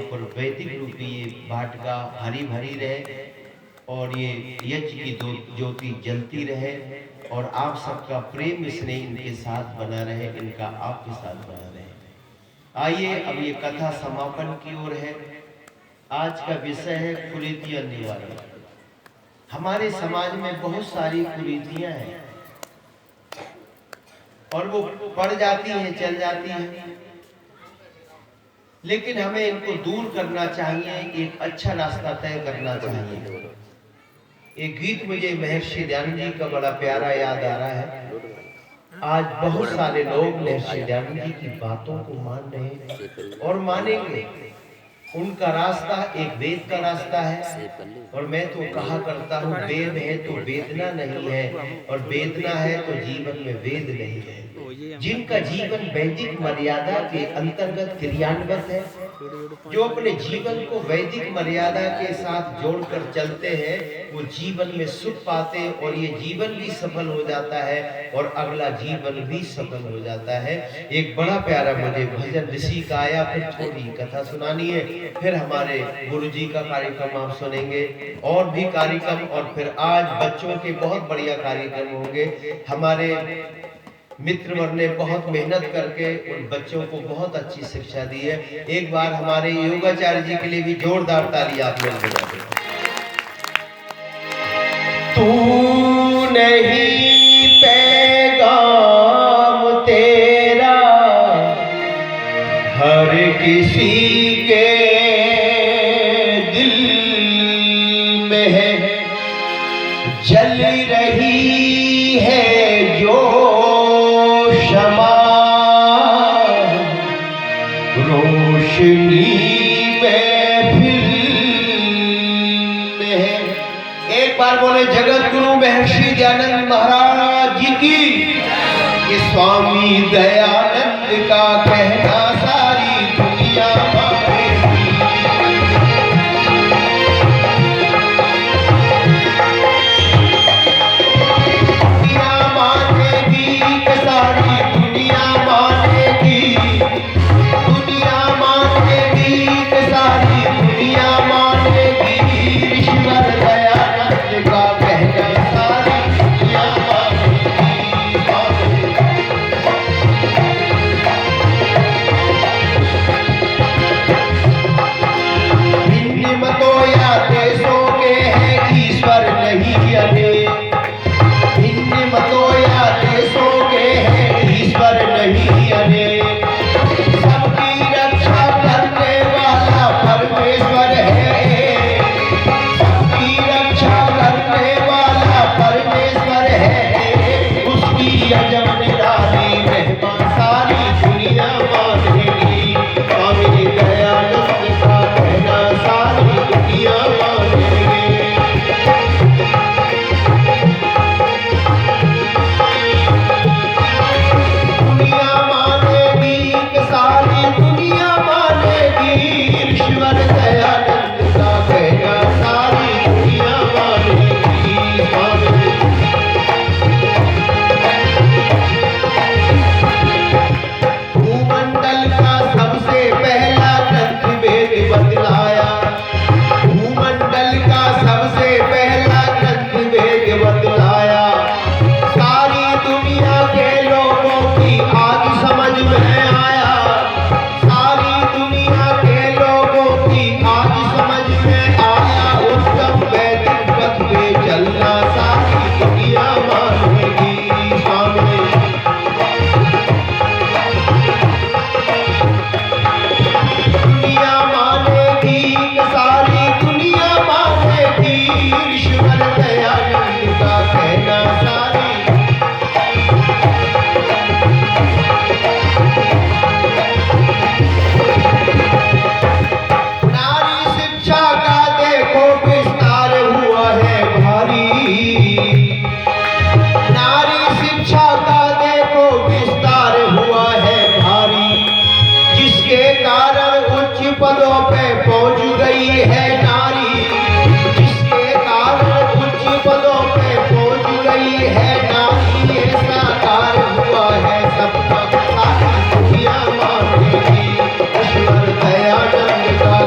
पर वैदिक रूपी ये वाटिका हरी भरी रहे और ये यज्ञ की ज्योति जलती रहे और आप सबका प्रेम स्नेह इनके साथ बना रहे, इनका आपके साथ बना रहे। आइए अब ये कथा समापन की ओर है। आज का विषय है कुरीतियां निवारण। हमारे समाज में बहुत सारी कुरीतियां हैं और वो पड़ जाती हैं, चल जाती हैं, लेकिन हमें इनको दूर करना चाहिए, एक अच्छा रास्ता तय करना चाहिए। एक गीत मुझे महर्षि दयानंद जी का बड़ा प्यारा याद आ रहा है। आज बहुत सारे लोग महर्षि दयानंद जी की बातों को मान रहे हैं और मानेंगे। उनका रास्ता एक वेद का रास्ता है और मैं तो कहा करता हूँ, वेद है तो वेदना नहीं है और वेदना है तो जीवन में वेद नहीं है। जिनका जीवन वैदिक मर्यादा के अंतर्गत क्रियान्वित है, जो अपने जीवन को वैदिक मर्यादा के साथ जोड़कर चलते हैं, वो जीवन में सुख पाते हैं और ये जीवन भी सफल हो जाता है और अगला जीवन भी सफल हो जाता है। एक बड़ा प्यारा मुझे भजन ऋषि का आया, फिर थोड़ी कथा सुनानी है, फिर हमारे गुरुजी का कार्यक्रम आप सुनेंगे और भी कार्यक्रम, और फिर आज बच्चों के बहुत बढ़िया कार्यक्रम होंगे। हमारे मित्र वर्ग ने बहुत मेहनत करके उन बच्चों को बहुत अच्छी शिक्षा दी है। एक बार हमारे योगाचार्य जी के लिए भी जोरदार ताली आप लोग बजा दें। तू नहीं पैगाम तेरा हर किसी के दिल में है, जल रही है जो शमा रोशनी महफिल में है। एक बार बोले जगत गुरु महर्षि दयानंद महाराज जी की। ये स्वामी दयानंद का कहना सारी दुनिया पदों पे पहुंच गई है नारी, जिसके कारण उच्च पदों पे पहुंच गई है नारी। ऐसा कार्य हुआ है सबका सारी दुनिया मानेगी। ईश्वर दयानंद का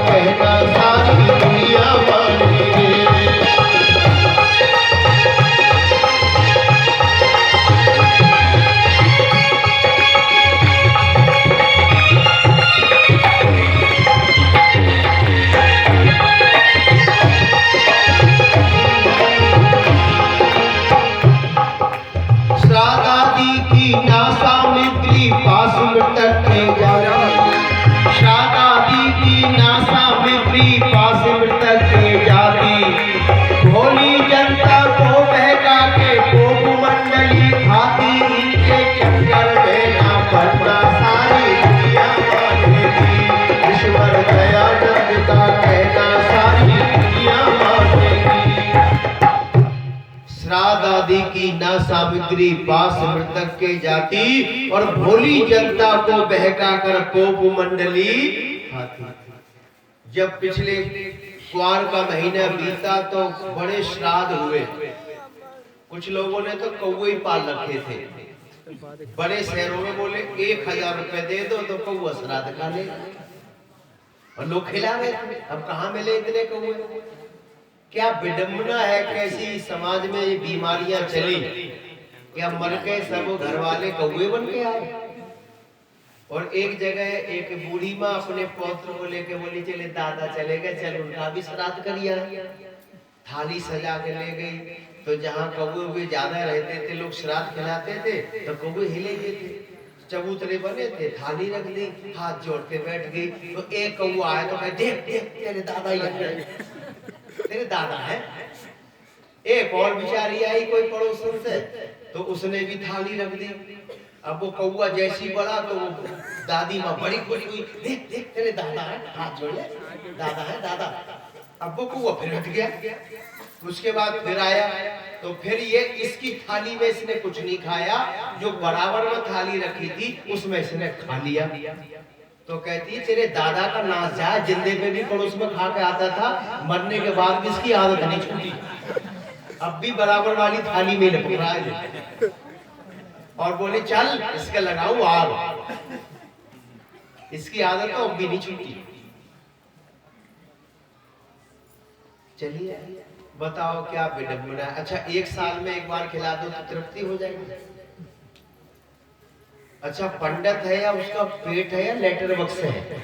शादी की ना सामग्री, बास मृतक के जाती, और भोली जनता को बहका कर पोप मंडली हाथी। जब पिछले क्वार का महीना बीता तो बड़े श्राद्ध हुए। कुछ लोगों ने तो कौवे पाल रखे थे। बड़े शहरों में बोले 1000 रुपए दे दो तो कौवा श्राद्ध खा ले, और लोग खिला रहे थे। अब कहाँ मिले इतने कौवे? क्या विडंबना है, कैसी समाज में ये बीमारियां चली, क्या मर के सब घर वाले कौवे बन के आए। और एक जगह एक बूढ़ी माँ अपने पौत्र को लेके बोली चले दादा चले गए, चल उनका भी श्राद्ध करिए। थाली सजा के ले गई, तो जहाँ कौवे ज्यादा रहते थे लोग श्राद्ध खिलाते थे, तो कौवे हिले गए थे, चबूतरे बने थे, थाली रख दी, हाथ जोड़ते बैठ गई। तो एक कौवा आया तो देख देख तेरे दादा ही तेरे दादा है। एक और बिचारी आई कोई पड़ोसन से, तो उसने भी थाली रख दी। अब वो कौवा जैसी बड़ा तो वो दादी माँ बड़ी खुश हुई, देख देख तेरे दादा है, हाथ जोड़े, दादा है दादा। अब वो कौवा फिर हट गया। उसके बाद फिर आया, तो फिर ये इसकी थाली में इसने कुछ नहीं खाया, जो बराबर में थाली रखी थी उसमें इसने खा लिया। तो कहती है तेरे दादा का नाश जाए, जिंदे पे भी पड़ोस में खा के आता था, मरने के बाद भी इसकी आदत नहीं छूटी, अब भी बराबर वाली थाली में लपक रहा है। और बोले चल इसका लगाऊं आग, इसकी आदत तो अब भी नहीं छूटी। चलिए बताओ क्या विडंबना है। अच्छा 1 साल में एक बार खिला दो तो तृप्ति हो जाएगी। अच्छा पंडित है या उसका पेट है या लेटर बक्स है,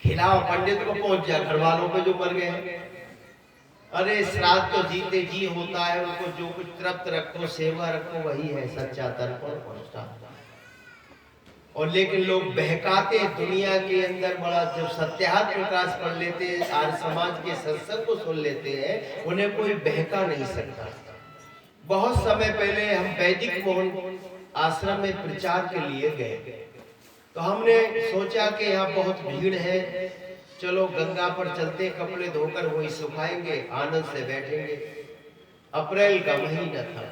खिलाओ पंडित को पहुंच जाए घर वालों पे जो मर गए हैं। अरे श्राद्ध तो जीते जी होता है, उनको जो कुछ तृप्त रखो सेवा रखो वही है सच्चा तर्पण। और लेकिन लोग बहकाते दुनिया के अंदर बड़ा, जब सत्यार्थ प्रकाश कर लेते हैं, आर्य समाज के सत्संग को सुन लेते हैं, उन्हें कोई बहका नहीं सकता। बहुत समय पहले हम वैदिक मोहन आश्रम में प्रचार के लिए गए, तो हमने सोचा कि यहाँ बहुत भीड़ है, चलो गंगा पर चलते, कपड़े धोकर वही सुखाएंगे, आनंद से बैठेंगे। अप्रैल का महीना था,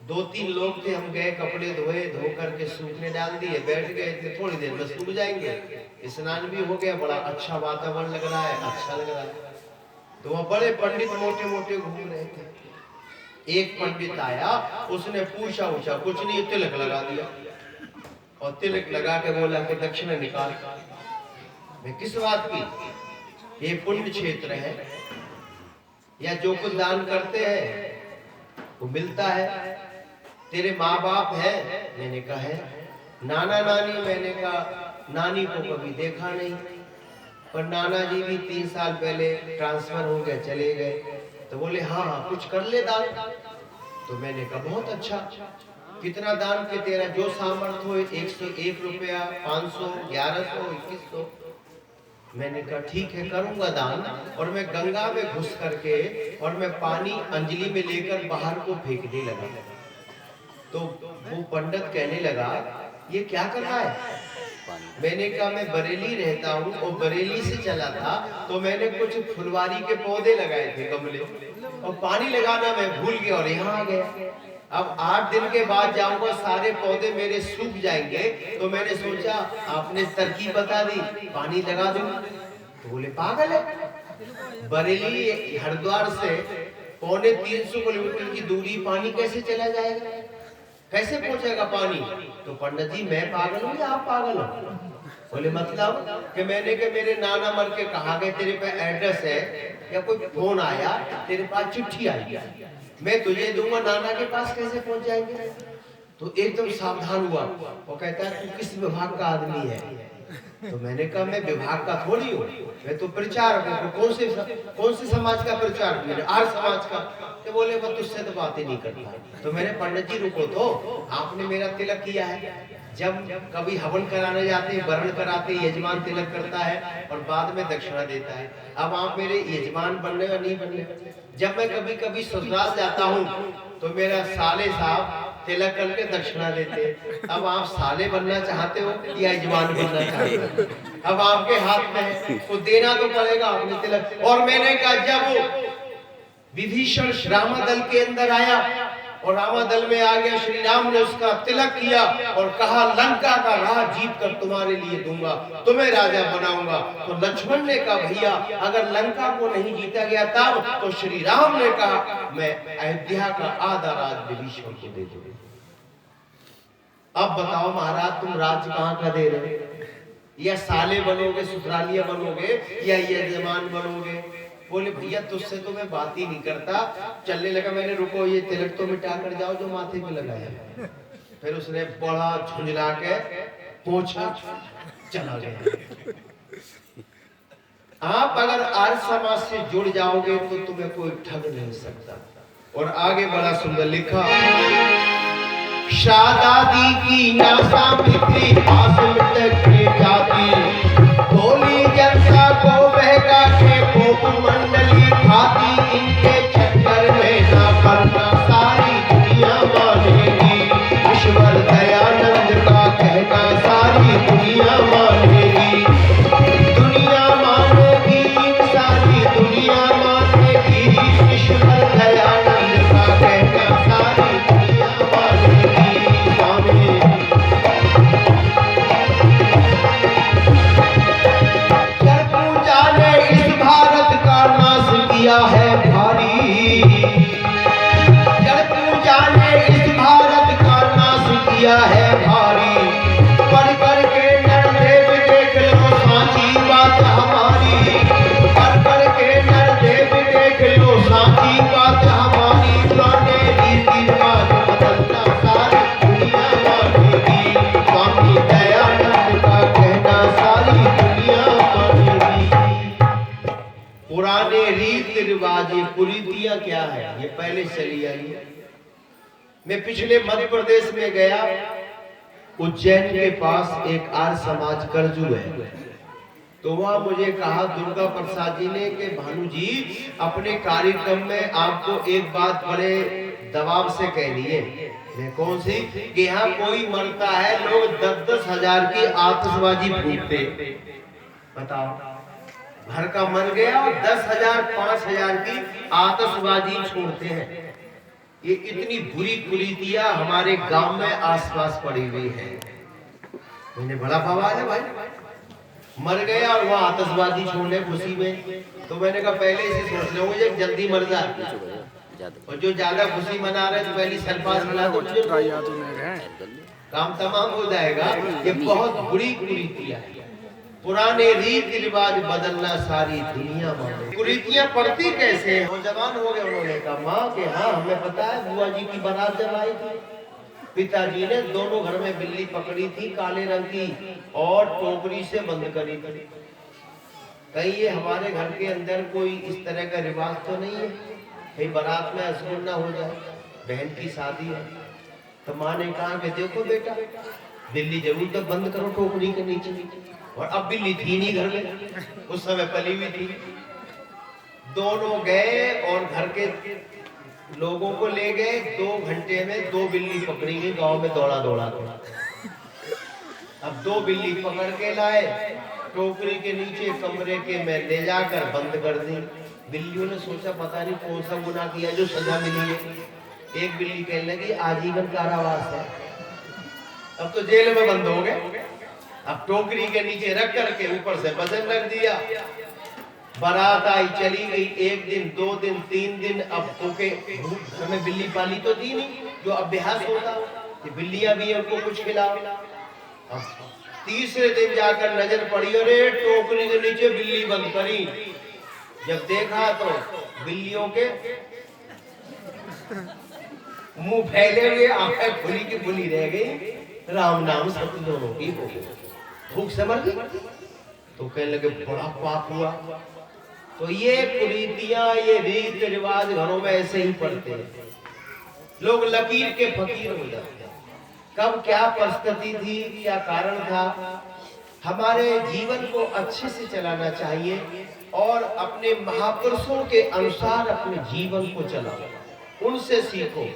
2-3 लोग थे, हम गए, कपड़े धोए, धो करके सूखने डाल दिए, बैठ गए थे, थोड़ी देर में सूख जाएंगे। स्नान भी हो गया, बड़ा अच्छा वातावरण लग रहा है, अच्छा लग रहा है। तो वह बड़े पंडित मोटे मोटे घूम रहे थे। एक पंडित आया, उसने पूछा कुछ नहीं, तिलक लगा दिया, और तिलक लगा के बोला कि दक्षिणा निकाल। मैं किस बात की? ये पुण्य क्षेत्र है, या जो कुछ दान करते हैं वो मिलता है। तेरे माँ बाप है? मैंने कहा है। नाना नानी? मैंने कहा नानी को कभी देखा नहीं, पर नाना जी भी 3 साल पहले ट्रांसफर हो गए, चले गए। तो बोले हाँ कुछ कर ले दान। तो मैंने कहा बहुत अच्छा, कितना दान के तेरा जो सामर्थ्य हो, 101 रुपया, 500, 1100, 2100। मैंने कहा ठीक है करूंगा दान। और मैं गंगा में घुस करके और मैं पानी अंजलि में लेकर बाहर को फेंकने लगा। तो वो पंडित कहने लगा ये क्या कर रहा है? मैंने कहा मैं बरेली रहता हूँ, और बरेली से चला था, तो मैंने कुछ फुलवारी के पौधे लगाए थे गमले, और पानी लगाना मैं भूल गया और यहाँ आ गया। अब 8 दिन के बाद जाऊंगा, सारे पौधे मेरे सूख जाएंगे। तो मैंने सोचा आपने तरकीब बता दी, पानी लगा दूं। तो बोले पागल है, बरेली हरिद्वार से 350 किलोमीटर की दूरी, पानी कैसे चला जाएगा, कैसे पहुंचेगा पानी? तो पंडित जी मैं पागल हूँ या आप पागल हो? बोले मतलब कि मैंने के मेरे नाना मर के कहा गए, तेरे पे एड्रेस है या कोई फोन आया, तेरे पास चिट्ठी आई, मैं तुझे दूंगा, नाना के पास कैसे पहुंच जाएंगे? तो एकदम सावधान हुआ। वो कहता है तू किस विभाग का आदमी है? तो मैंने कहा मैं विभाग का थोड़ी हूँ, मैं तो प्रचारक हूँ। कौन से समाज का प्रचारक? मैंने आर्य समाज का। तो बोले वो तुझसे तो बातें नहीं करता। तो मैंने पंडित जी रुको, तो आपने मेरा तिलक किया है, जब कभी हवन कराने जाते हैं, वरण कराते हैं, यजमान तिलक करता है और बाद में दक्षिणा देता है। अब आप मेरे यजमान बनने या नहीं बनने? जब मैं कभी कभी ससुराल जाता हूँ तो मेरा साले साहब तिलक करके दक्षिणा देते। अब आप साले बनना चाहते हो या यजमान बनना चाहते हो? अब आपके हाथ में है, तो देना तो पड़ेगा आपने तिलक। और मैंने कहा विभीषण रामादल के अंदर आया और रामादल में आ गया। श्री राम ने उसका तिलक किया और कहा लंका का राह जीत कर तुम्हारे लिए दूंगा, तुम्हें राजा बनाऊंगा। तो लक्ष्मण ने कहा भैया अगर लंका को नहीं जीता गया तब, तो श्री राम ने कहा मैं अयोध्या का आधा राज विभीषण को दे दूंगा। अब बताओ महाराज तुम राज्य कहाँ का दे रहे हो? या साले बनोगे, ससुरालिया बनोगे, या यजमान बनोगे? बोले भैया तुझसे तो मैं बात ही नहीं करता। चलने लगा, मैंने रुको ये तिलक तो मिटा कर जाओ जो माथे पे लगाया। फिर उसने बड़ा झुंझला के पोंछा चला गया। आप अगर आर्य समाज से जुड़ जाओगे तो तुम्हें कोई ठग नहीं सकता। और आगे बड़ा सुंदर लिखा, शादादी की नासा मित्री पास मिटके जाती, बोली जनता को बहका के कोप मंडली खाती, इनके चक्कर में ना पड़ना सारी दुनिया मानेगी। ईश्वर दयानंद का कहना सारी दुनिया मानेगी, दुनिया मानेगी, सारी दुनिया मानेगी। ईश्वर दयानंद का कहना सारी दुनिया मानेगी। जड़ पूजा ने इस भारत का नाश किया है भारी, जड़ पूजा ने इस भारत का नाश किया है भारी। पढ़ कर के नरदेव देख लो साची बात हमारी, पढ़ कर के नरदेव देख लो साची बात हमारी। पुराने रीति रिवाज बदलना सारी दुनिया मानेगी, स्वामी दयानंद का कहना सारी दुनिया मानेगी। पुराने रीति रिवाज ये कुरीतियां क्या है ये पहले चली आई। मैं पिछले मध्य प्रदेश में गया, उज्जैन के पास एक आर्य समाज करजू है। तो वहां मुझे कहा दुर्गा प्रसाद जी ने कि भानु जी अपने कार्यक्रम में आपको एक बात बड़े दबाव से कहनी है। मैं कौन सी? कि यहाँ कोई मरता है लोग 10-10 हजार की आतिशबाजी फूटते। बताओ घर का मर गया और 10,000 5,000 की आतिशबाजी छोड़ते हैं। ये इतनी बुरी कुरीतियां हमारे गांव में आसपास पड़ी हुई है। मैंने बड़ा बवाल है भाई, मर गया और वहाँ आतिशबाजी छोड़ने खुशी में। तो मैंने कहा पहले इसे सोच लो मुझे जल्दी मर जाए, और जो ज्यादा खुशी मना रहे तो पहली सरपास मिला दो, काम तमाम हो जाएगा। ये बहुत बुरी कुरीतियां है। पुराने रीति रिवाज बदलना सारी दुनिया माने। कुरीतियां पड़ती कैसे? नौजवान हो गए, उन्होंने कहा माँ के हाँ हमें पता है, बुआ जी की बारात जब आई थी पिताजी ने दोनों घर में बिल्ली पकड़ी थी काले रंग की और टोकरी से बंद करी थी। कहीं ये हमारे घर के अंदर कोई इस तरह का रिवाज तो नहीं है, कहीं बारात में अशुभ ना हो जाए, बहन की शादी है। तो माँ ने कहा कि देखो बेटा बिल्ली जरूर तो बंद करो टोकरी के नीचे। और अब बिल्ली थी नहीं घर में, उस समय पली हुई थी। दोनों गए और घर के लोगों को ले गए। 2 घंटे में 2 बिल्ली पकड़ी गई, गांव में दौड़ा दौड़ा दौड़ा। अब 2 बिल्ली पकड़ के लाए, टोकरी के नीचे कमरे के में ले जाकर बंद कर दी। बिल्लियों ने सोचा पता नहीं कौन सा गुनाह किया जो सजा मिली है। एक बिल्ली कहने लगी आजीवन कारावास है, अब तो जेल में बंद हो गए। अब टोकरी के नीचे रख करके ऊपर से वजन रख दिया। बारात आई चली गई, 1 दिन 2 दिन 3 दिन। अब के घर में बिल्ली पाली तो थी नहीं, जो अभ्यास होता कि बिल्लियां भी उनको कुछ खिलाओ। अब तीसरे दिन जाकर नजर पड़ी, अरे टोकरी के नीचे बिल्ली बंद करी। जब देखा तो बिल्लियों के मुंह फैले हुए, आंखें खुली की खुली रह गई। राम नाम सत्य दोनों की हो गई, भूख से मर गई। तो कहने लगे बड़ा पाप हुआ। तो ये कुरीतियां, ये रीति रिवाज घरों में ऐसे ही पड़ते हैं। लोग लकीर के फकीर हो जाते हैं। कब क्या परिस्थिति थी, क्या कारण था। हमारे जीवन को अच्छे से चलाना चाहिए और अपने महापुरुषों के अनुसार अपने जीवन को चलाओ, उनसे सीखो।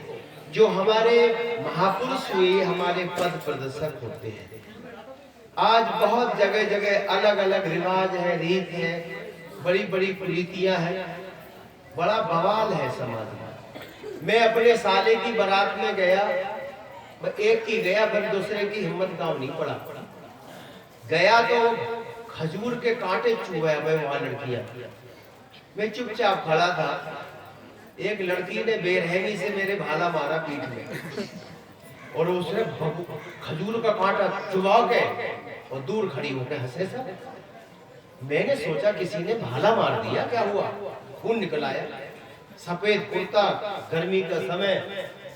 जो हमारे महापुरुष हुए हमारे पद प्रदर्शक होते हैं। आज बहुत जगह जगह अलग अलग रिवाज है, रीत है, बड़ी बड़ी कुरीतियां हैं। बड़ा बवाल है समाज में। मैं अपने साले की बारात में गया, मैं एक की गया, फिर दूसरे की हिम्मत काम नहीं पड़ा। गया तो खजूर के कांटे चुभे, मैं वहां लड़कियां, मैं चुपचाप खड़ा था। एक लड़की ने बेरहमी से मेरे भाला मारा पीठ में, और उसने खजूर का कांटा चुभा के और दूर खड़ी होकर हंसे सब। मैंने सोचा किसी ने भाला मार दिया, क्या हुआ? खून निकल आया। सफेद कुर्ता, गर्मी का समय,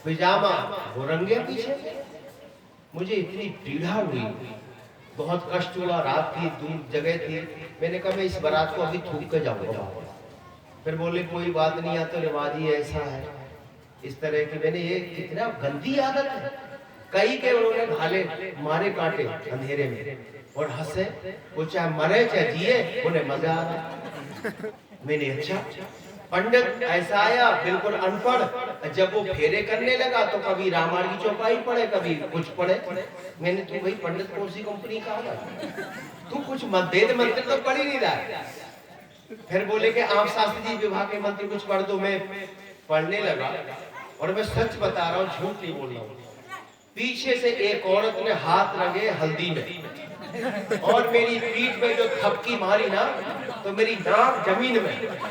पिजामा, वो रंगे पीछे। मुझे इतनी पीड़ा हुई, बहुत कष्ट हुआ। रात की दूर जगह थी। मैंने कहा मैं इस बारात को अभी थूक के जाऊंगा। फिर बोले कोई बात नहीं, या तो रिवाज ही ऐसा है। इस तरह की मैंने, ये कितना गंदी आदत है। कई के उन्होंने भाले मारे कांटे अंधेरे में और हंसे, वो चाहे मरे चाहे जिए, उन्हें मजा आ रहा। मैंने अच्छा, पंडित ऐसा आया बिल्कुल अनपढ़, जब वो फेरे करने लगा तो कभी रामायण की चौपाई पढ़े, कभी कुछ पढ़े। मैंने तू भाई पंडित कौन सी कंपनी का है, तू कुछ वेद मंत्र तो पढ़ ही नहीं रहा। फिर बोले कि आप शास्त्री जी विवाह के मंत्र कुछ पढ़ दो। मैं पढ़ने लगा, और मैं सच बता रहा हूँ, झूठ नहीं बोल रहा हूँ। पीछे से एक औरत ने हाथ रंगे हल्दी में, और मेरी पीठ में जो थपकी मारी ना, तो मेरी नाक जमीन में।